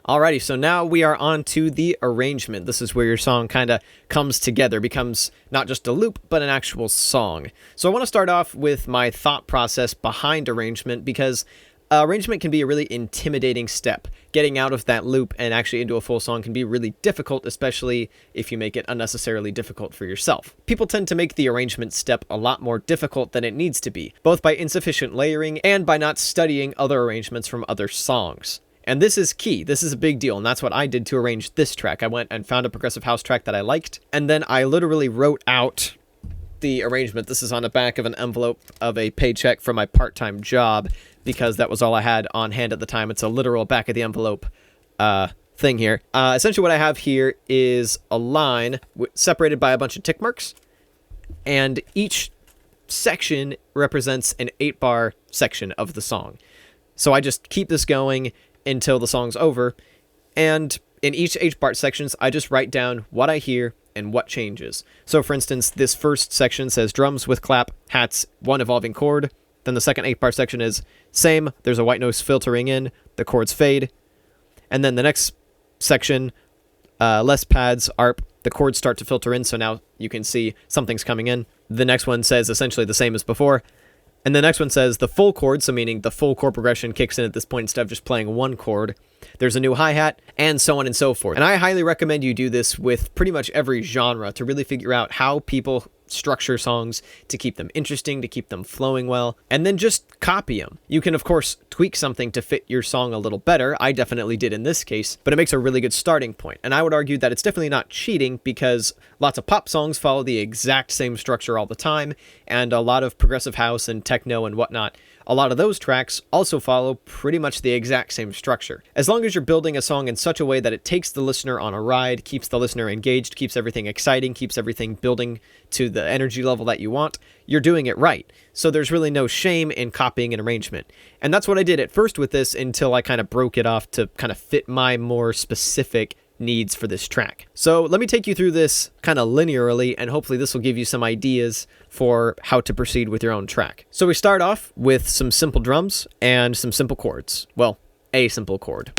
Alrighty, so now we are on to the arrangement. This is where your song kind of comes together, becomes not just a loop, but an actual song. So I want to start off with my thought process behind arrangement, because arrangement can be a really intimidating step. Getting out of that loop and actually into a full song can be really difficult, especially if you make it unnecessarily difficult for yourself. People tend to make the arrangement step a lot more difficult than it needs to be, both by insufficient layering and by not studying other arrangements from other songs. And this is key. This is a big deal, and that's what I did to arrange this track. I went and found a progressive house track that I liked, and then I literally wrote out the arrangement. This is on the back of an envelope of a paycheck from my part-time job, because that was all I had on hand at the time. It's a literal back of the envelope thing here. Essentially what I have here is a line separated by a bunch of tick marks, and each section represents an 8-bar section of the song. So I just keep this going until the song's over, and in each 8-bar sections, I just write down what I hear and what changes. So for instance, this first section says drums with clap, hats, 1 evolving chord. Then the second 8-bar section is same, there's a white noise filtering in, the chords fade. And then the next section, less pads, ARP, the chords start to filter in, so now you can see something's coming in. The next one says essentially the same as before. And the next one says the full chord, so meaning the full chord progression kicks in at this point instead of just playing one chord. There's a new hi-hat, and so on and so forth. And I highly recommend you do this with pretty much every genre to really figure out how people structure songs to keep them interesting, to keep them flowing well, and then just copy them. You can, of course, tweak something to fit your song a little better. I definitely did in this case, but it makes a really good starting point. And I would argue that it's definitely not cheating, because lots of pop songs follow the exact same structure all the time, and a lot of progressive house and techno and whatnot, a lot of those tracks also follow pretty much the exact same structure. As long as you're building a song in such a way that it takes the listener on a ride, keeps the listener engaged, keeps everything exciting, keeps everything building to the energy level that you want, you're doing it right. So there's really no shame in copying an arrangement. And that's what I did at first with this, until I kind of broke it off to kind of fit my more specific needs for this track. So let me take you through this kind of linearly, and hopefully this will give you some ideas for how to proceed with your own track. So we start off with some simple drums and some simple chords. Well, a simple chord.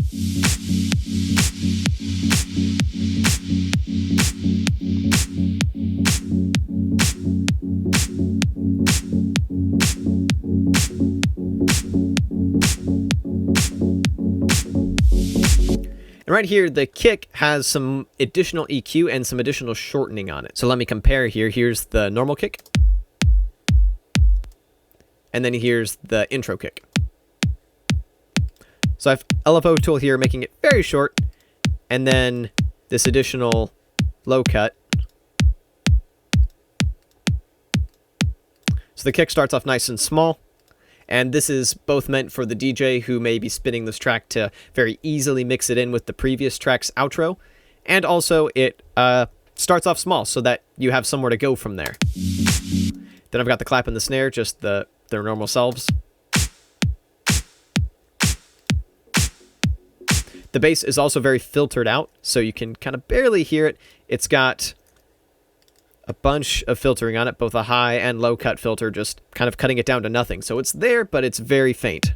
And right here, the kick has some additional EQ and some additional shortening on it. So let me compare here. Here's the normal kick. And then here's the intro kick. So I have LFO tool here making it very short. And then this additional low cut. So the kick starts off nice and small. And this is both meant for the DJ who may be spinning this track to very easily mix it in with the previous track's outro. And also it starts off small so that you have somewhere to go from there. Then I've got the clap and the snare, just their normal selves. The bass is also very filtered out, so you can kind of barely hear it. It's got a bunch of filtering on it, both a high and low cut filter, just kind of cutting it down to nothing. So it's there, but it's very faint.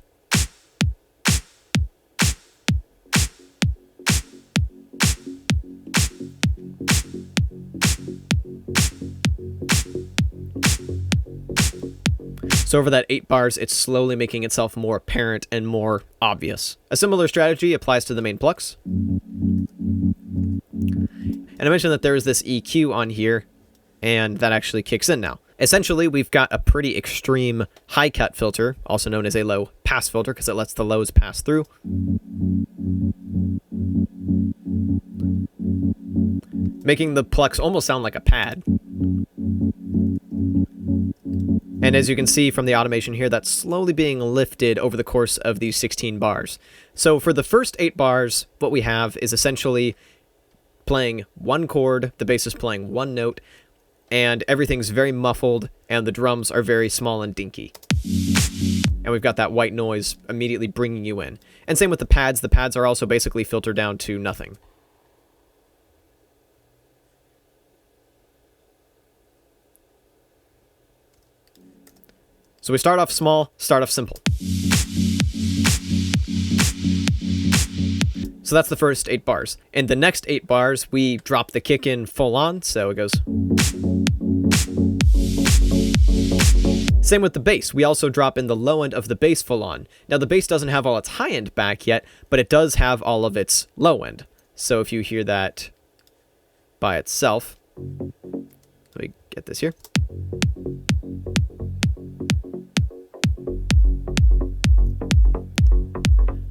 So over that 8 bars, it's slowly making itself more apparent and more obvious. A similar strategy applies to the main plucks. And I mentioned that there is this EQ on here, and that actually kicks in now. Essentially, we've got a pretty extreme high cut filter, also known as a low pass filter, because it lets the lows pass through. Making the plucks almost sound like a pad. And as you can see from the automation here, that's slowly being lifted over the course of these 16 bars. So for the first 8 bars, what we have is essentially playing one chord, the bass is playing one note, and everything's very muffled, and the drums are very small and dinky. And we've got that white noise immediately bringing you in. And same with the pads. The pads are also basically filtered down to nothing. So we start off small, start off simple. So that's the first 8 bars. In the next 8 bars, we drop the kick in full on, so it goes. Same with the bass. We also drop in the low end of the bass full on. Now the bass doesn't have all its high end back yet, but it does have all of its low end. So if you hear that by itself, let me get this here.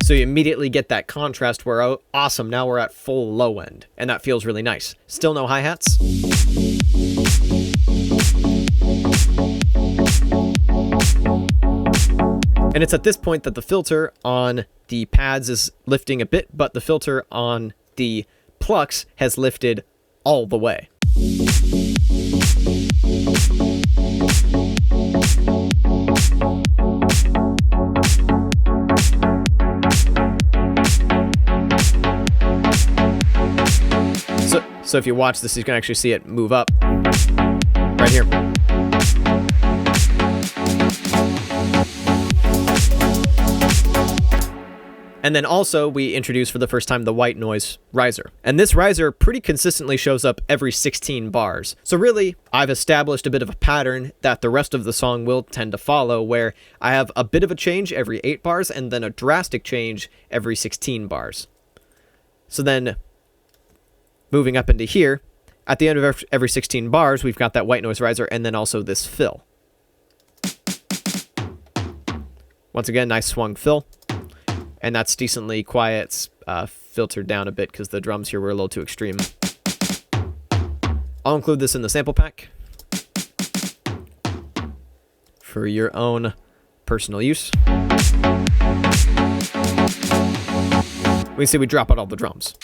So you immediately get that contrast where, oh, awesome, now we're at full low end, and that feels really nice. Still no hi-hats. And it's at this point that the filter on the pads is lifting a bit, but the filter on the plucks has lifted all the way. So if you watch this, you can actually see it move up right here. And then also we introduce for the first time the white noise riser. And this riser pretty consistently shows up every 16 bars. So really, I've established a bit of a pattern that the rest of the song will tend to follow, where I have a bit of a change every 8 bars and then a drastic change every 16 bars. So then moving up into here, at the end of every 16 bars, we've got that white noise riser and then also this fill. Once again, nice swung fill. And that's decently quiet. It's filtered down a bit because the drums here were a little too extreme. I'll include this in the sample pack for your own personal use. We can see we drop out all the drums.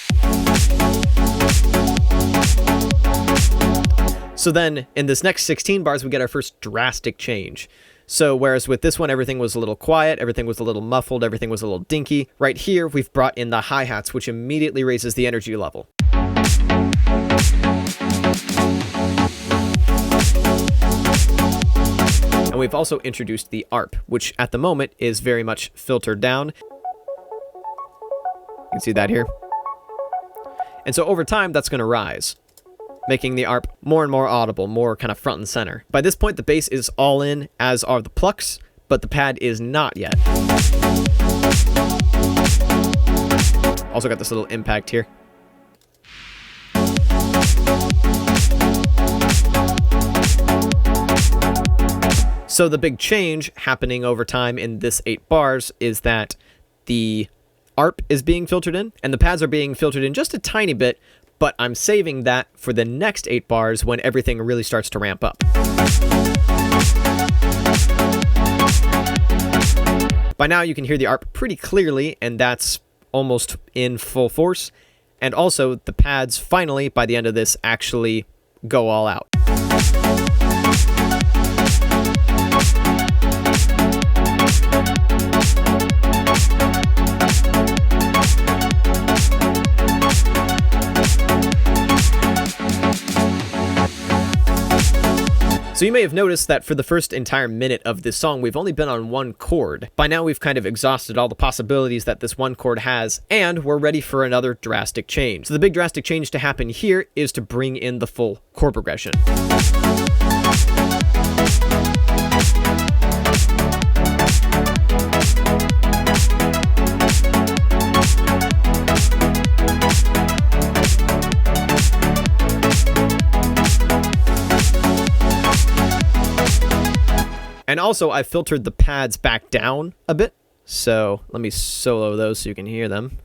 So then in this next 16 bars, we get our first drastic change. So whereas with this one, everything was a little quiet, everything was a little muffled, everything was a little dinky, right here, we've brought in the hi-hats, which immediately raises the energy level. And we've also introduced the ARP, which at the moment is very much filtered down. You can see that here. And so over time, that's going to rise, making the ARP more and more audible, more kind of front and center. By this point, the bass is all in, as are the plucks, but the pad is not yet. Also got this little impact here. So the big change happening over time in this 8 bars is that the ARP is being filtered in, and the pads are being filtered in just a tiny bit, but I'm saving that for the next 8 bars when everything really starts to ramp up. By now you can hear the ARP pretty clearly, and that's almost in full force. And also the pads finally, by the end of this, actually go all out. So you may have noticed that for the first entire minute of this song, we've only been on one chord. By now, we've kind of exhausted all the possibilities that this one chord has, and we're ready for another drastic change. So the big drastic change to happen here is to bring in the full chord progression. And also, I filtered the pads back down a bit, so let me solo those so you can hear them.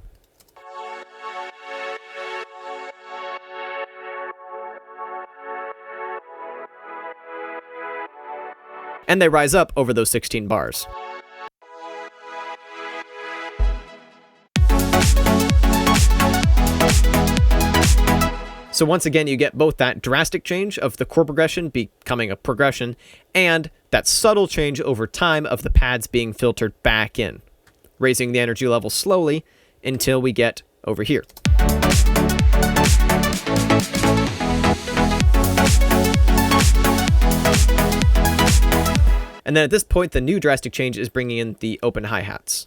And they rise up over those 16 bars. So once again, you get both that drastic change of the chord progression becoming a progression, and that subtle change over time of the pads being filtered back in, raising the energy level slowly until we get over here. And then at this point, the new drastic change is bringing in the open hi-hats.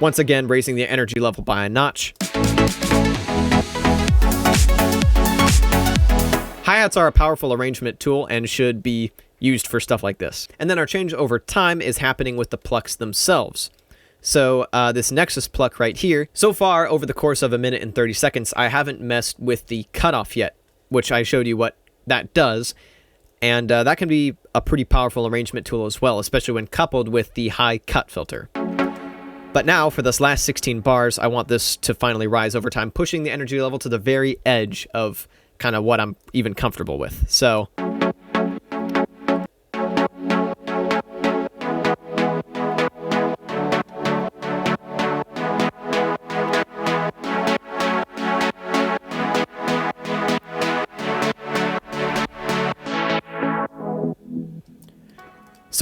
Once again, raising the energy level by a notch. Hi-hats are a powerful arrangement tool and should be used for stuff like this. And then our change over time is happening with the plucks themselves. So this Nexus pluck right here, so far over the course of 1 minute and 30 seconds, I haven't messed with the cutoff yet, which I showed you what that does. And that can be a pretty powerful arrangement tool as well, especially when coupled with the high cut filter. But now, for this last 16 bars, I want this to finally rise over time, pushing the energy level to the very edge of kind of what I'm even comfortable with. So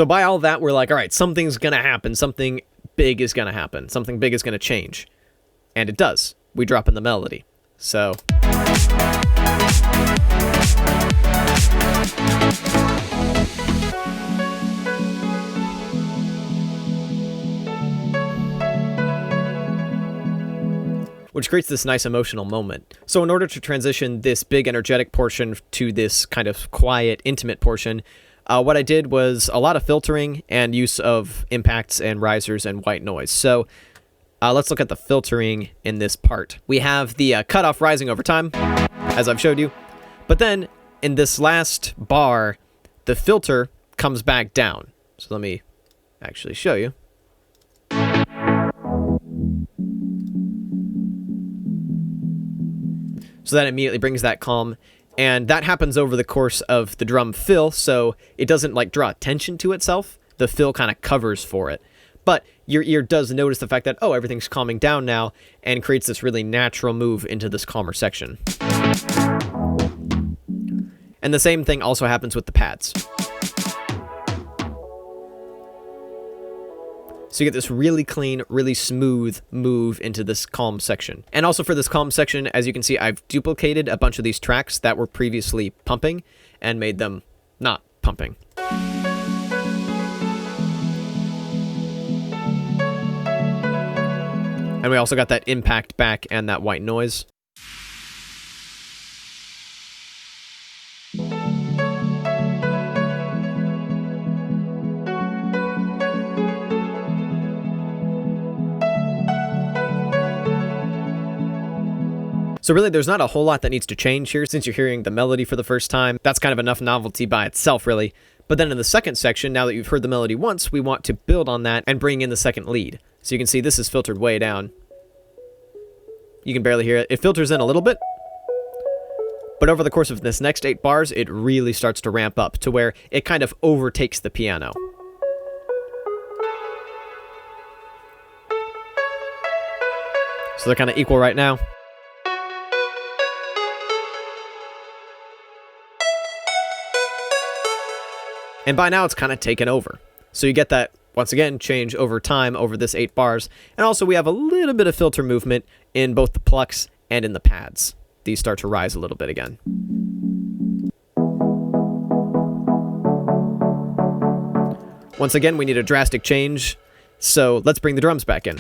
by all that, we're like, all right, something's going to happen. Something big is going to happen. Something big is going to change. And it does. We drop in the melody. So which creates this nice emotional moment. So in order to transition this big energetic portion to this kind of quiet, intimate portion, what I did was a lot of filtering and use of impacts and risers and white noise. So let's look at the filtering in this part. We have the cutoff rising over time, as I've showed you. But then in this last bar, the filter comes back down. So let me actually show you. So that immediately brings that calm. And that happens over the course of the drum fill, so it doesn't like draw attention to itself. The fill kind of covers for it. But your ear does notice the fact that, oh, everything's calming down now, and creates this really natural move into this calmer section. And the same thing also happens with the pads. So you get this really clean, really smooth move into this calm section. And also for this calm section, as you can see, I've duplicated a bunch of these tracks that were previously pumping and made them not pumping. And we also got that impact back and that white noise. So really, there's not a whole lot that needs to change here since you're hearing the melody for the first time. That's kind of enough novelty by itself, really. But then in the second section, now that you've heard the melody once, we want to build on that and bring in the second lead. So you can see this is filtered way down. You can barely hear it. It filters in a little bit. But over the course of this next 8 bars, it really starts to ramp up to where it kind of overtakes the piano. So they're kind of equal right now. And by now, it's kind of taken over. So you get that, once again, change over time over this 8 bars. And also, we have a little bit of filter movement in both the plucks and in the pads. These start to rise a little bit again. Once again, we need a drastic change. So let's bring the drums back in.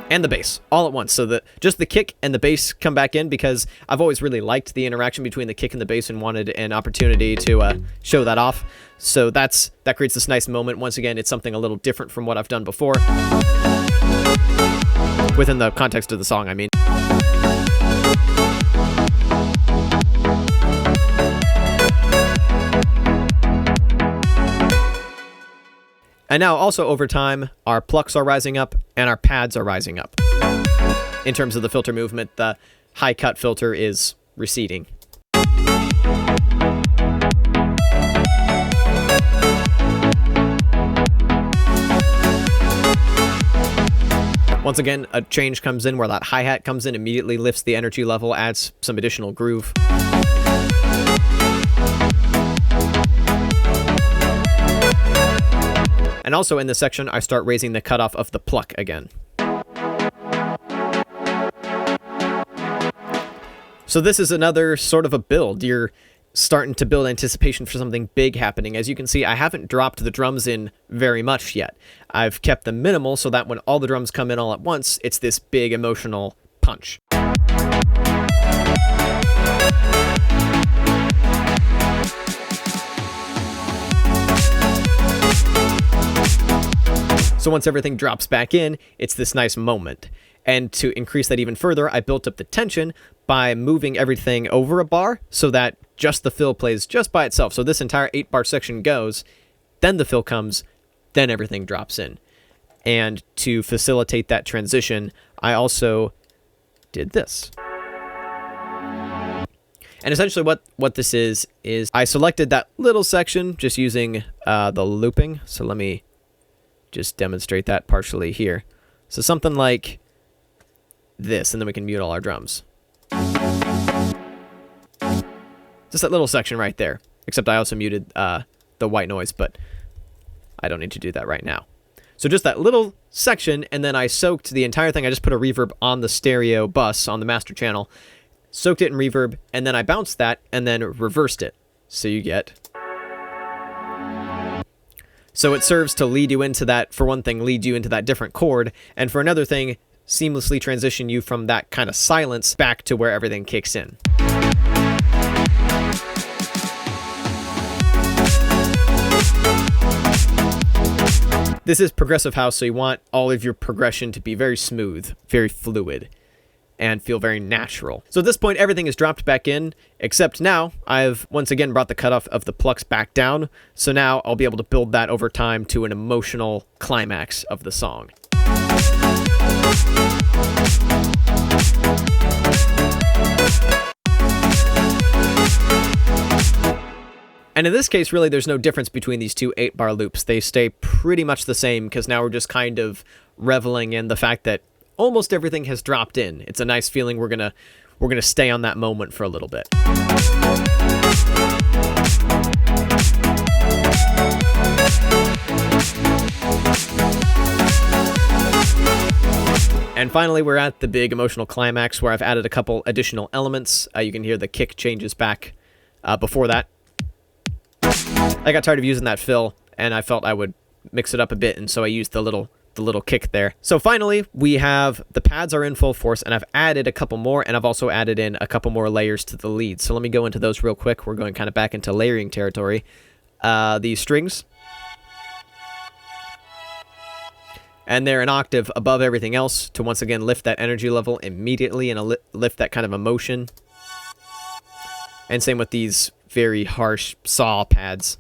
And the bass, all at once. So just the kick and the bass come back in because I've always really liked the interaction between the kick and the bass and wanted an opportunity to show that off. So that creates this nice moment. Once again, it's something a little different from what I've done before. Within the context of the song, I mean. And now also over time, our plucks are rising up and our pads are rising up. In terms of the filter movement, the high cut filter is receding. Once again, a change comes in where that hi-hat comes in, immediately lifts the energy level, adds some additional groove. And also in this section, I start raising the cutoff of the pluck again. So this is another sort of a build. You're starting to build anticipation for something big happening. As you can see, I haven't dropped the drums in very much yet. I've kept them minimal so that when all the drums come in all at once, it's this big emotional punch. So once everything drops back in, it's this nice moment. And to increase that even further, I built up the tension by moving everything over a bar so that just the fill plays just by itself. So this entire 8-bar section goes, then the fill comes, then everything drops in. And to facilitate that transition, I also did this. And essentially what this is I selected that little section just using the looping. So let me just demonstrate that partially here. So something like this, and then we can mute all our drums. Just that little section right there. Except I also muted the white noise, but I don't need to do that right now. So just that little section, and then I soaked the entire thing. I just put a reverb on the stereo bus on the master channel, soaked it in reverb, and then I bounced that, and then reversed it. So you get... So it serves to lead you into that, for one thing, lead you into that different chord, and for another thing, seamlessly transition you from that kind of silence back to where everything kicks in. This is progressive house, so you want all of your progression to be very smooth, very fluid, and feel very natural. So at this point, everything is dropped back in, except now I've once again brought the cutoff of the plucks back down, so now I'll be able to build that over time to an emotional climax of the song. And in this case, really, there's no difference between these two 8-bar loops. They stay pretty much the same because now we're just kind of reveling in the fact that almost everything has dropped in. It's a nice feeling. We're gonna stay on that moment for a little bit. And finally, we're at the big emotional climax where I've added a couple additional elements. You can hear the kick changes back before that. I got tired of using that fill, and I felt I would mix it up a bit, and so I used the little kick there. So finally, we have the pads are in full force, and I've added a couple more, and I've also added in a couple more layers to the lead. So let me go into those real quick. We're going kind of back into layering territory. These strings, and they're an octave above everything else to once again lift that energy level immediately and lift that kind of emotion. And same with these very harsh saw pads.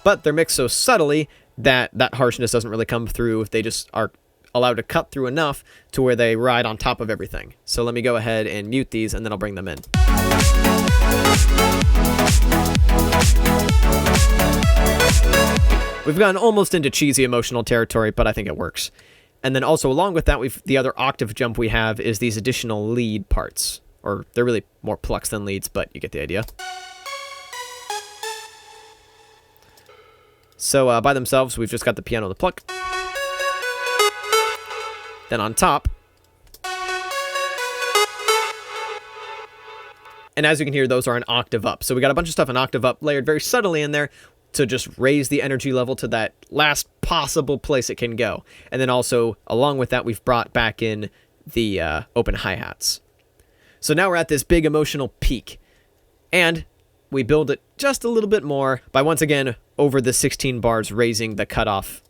But they're mixed so subtly that that harshness doesn't really come through. They just are allowed to cut through enough to where they ride on top of everything. So let me go ahead and mute these, and then I'll bring them in. We've gotten almost into cheesy emotional territory, but I think it works. And then also along with that, the other octave jump we have is these additional lead parts. Or they're really more plucks than leads, but you get the idea. So by themselves, we've just got the piano, the pluck. Then on top. And as you can hear, those are an octave up. So we got a bunch of stuff an octave up layered very subtly in there to just raise the energy level to that last possible place it can go. And then also, along with that, we've brought back in the open hi-hats. So now we're at this big emotional peak. And we build it just a little bit more by once again over the 16 bars raising the cutoff.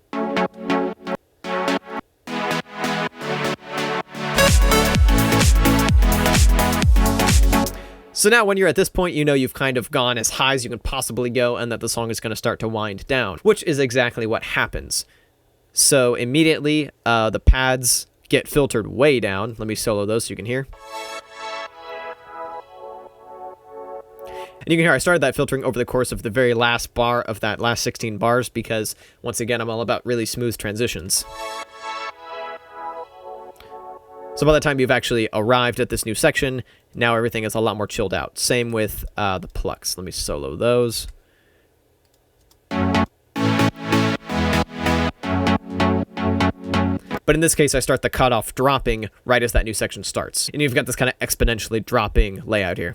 So now when you're at this point, you know you've kind of gone as high as you can possibly go and that the song is going to start to wind down, which is exactly what happens. So immediately the pads get filtered way down. Let me solo those so you can hear. And you can hear I started that filtering over the course of the very last bar of that last 16 bars because, once again, I'm all about really smooth transitions. So by the time you've actually arrived at this new section, now everything is a lot more chilled out. Same with the plucks. Let me solo those. But in this case, I start the cutoff dropping right as that new section starts. And you've got this kind of exponentially dropping layout here.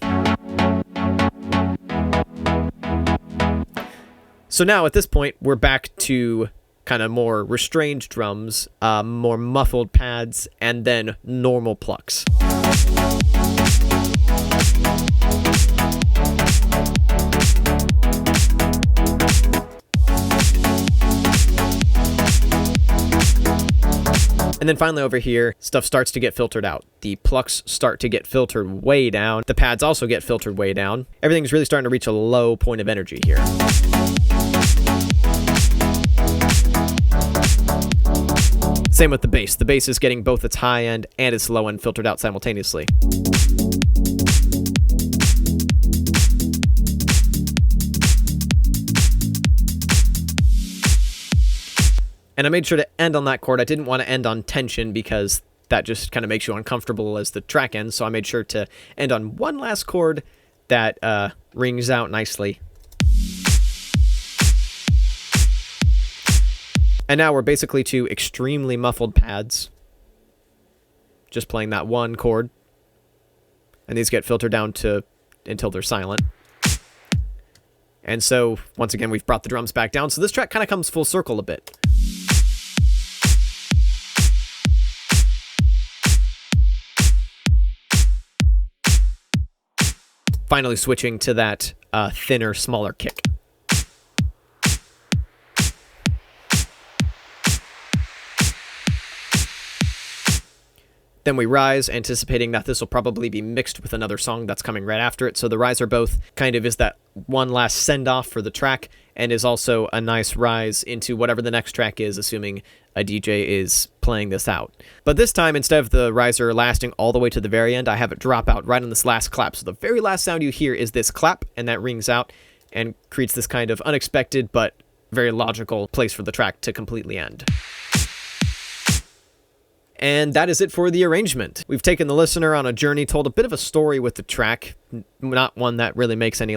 So now at this point, we're back to kind of more restrained drums, more muffled pads, and then normal plucks. And then finally over here, stuff starts to get filtered out. The plucks start to get filtered way down. The pads also get filtered way down. Everything's really starting to reach a low point of energy here. Same with the bass. The bass is getting both its high end and its low end filtered out simultaneously. And I made sure to end on that chord. I didn't want to end on tension because that just kind of makes you uncomfortable as the track ends. So I made sure to end on one last chord that rings out nicely. And now we're basically to extremely muffled pads. Just playing that one chord. And these get filtered down to until they're silent. And so, once again, we've brought the drums back down. So this track kind of comes full circle a bit. Finally switching to that thinner, smaller kick. Then we rise, anticipating that this will probably be mixed with another song that's coming right after it. So the rise are both kind of is that one last send-off for the track, and is also a nice rise into whatever the next track is, assuming a DJ is playing this out. But this time, instead of the riser lasting all the way to the very end, I have it drop out right on this last clap. So the very last sound you hear is this clap, and that rings out and creates this kind of unexpected but very logical place for the track to completely end. And that is it for the arrangement. We've taken the listener on a journey, told a bit of a story with the track, not one that really makes any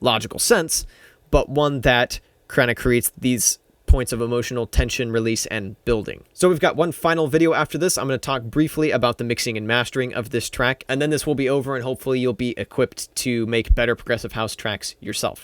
logical sense, but one that kind of creates these points of emotional tension, release, and building. So we've got one final video after this. I'm going to talk briefly about the mixing and mastering of this track, and then this will be over and hopefully you'll be equipped to make better progressive house tracks yourself.